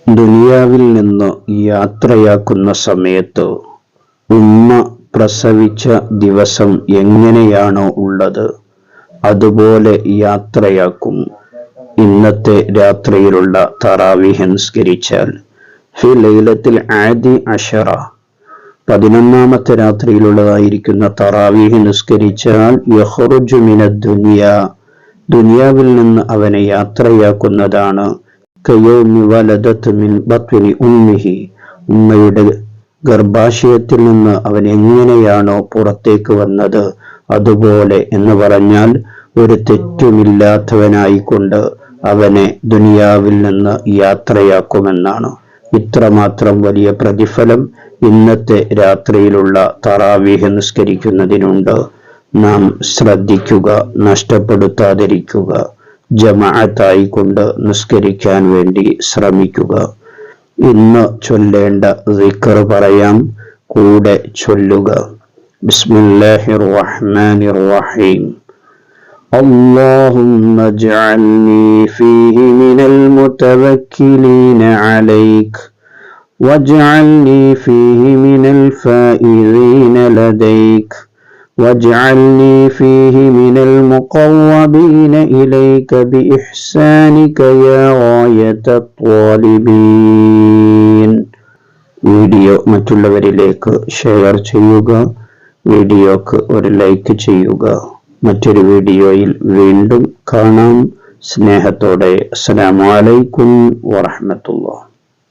ദുനിയാവിൽ നിന്ന് യാത്രയാക്കുന്ന സമയത്ത് ഉമ്മ പ്രസവിച്ച ദിവസം എങ്ങനെയാണോ ഉള്ളത് അതുപോലെ യാത്രയാക്കും. ഇന്നത്തെ രാത്രിയിലുള്ള തറാവീഹ് നിസ്കരിച്ചാൽ ഫി ലൈലത്തിൽ ആദി അശറ 11ാമത്തെ രാത്രിയിലുള്ളതായിരിക്കുന്ന തറാവീഹ് നിസ്കരിച്ചാൽ യഖ്റുജു മിനദ് ദുനിയാവിൽ നിന്ന് അവനെ യാത്രയാക്കുന്നതാണ്. കയൗമി വലദത് മിൻ ബത്നി ഉമ്മിഹി, ഉമ്മയുടെ ഗർഭാശയത്തിൽ നിന്ന് അവൻ എങ്ങനെയാണോ പുറത്തേക്ക് വന്നത് അതുപോലെ എന്ന് പറഞ്ഞാൽ ഒരു തെറ്റുമില്ലാത്തവനായിക്കൊണ്ട് അവനെ ദുനിയാവിൽ നിന്ന് യാത്രയാക്കുമെന്നാണ്. ഇത്രമാത്രം വലിയ പ്രതിഫലം ഇന്നത്തെ രാത്രിയിലുള്ള തറാവീഹ് നിസ്കരിക്കുന്നതിനുണ്ട്. നാം ശ്രദ്ധിക്കുക, നഷ്ടപ്പെടുത്താതിരിക്കുക, ജമാഅത്തായിക്കൊണ്ട് നിസ്കരിക്കാൻ വേണ്ടി ശ്രമിക്കുക. ഇന്ന് ചൊല്ലേണ്ട ദിക്ർ പറയാം, കൂടെ ചൊല്ലുക. ബിസ്മില്ലാഹിർ റഹ്മാനിർ റഹീം. اللهم اجعلني فيه من المتوكلين عليك واجعلني فيه من الفائزين لديك واجعلني فيه من المقربين إليك بإحسانك يا غاية الطالبين. വീഡിയോ മറ്റുള്ളവരിലേക്ക് ഷെയർ ചെയ്യുക. വീഡിയോക്ക് ഒരു ലൈക്ക് ചെയ്യുക. മറ്റൊരു വീഡിയോയിൽ വീണ്ടും കാണാം. സ്നേഹത്തോടെ അസ്സലാമു അലൈക്കും വറഹ്മത്തുള്ളാഹി.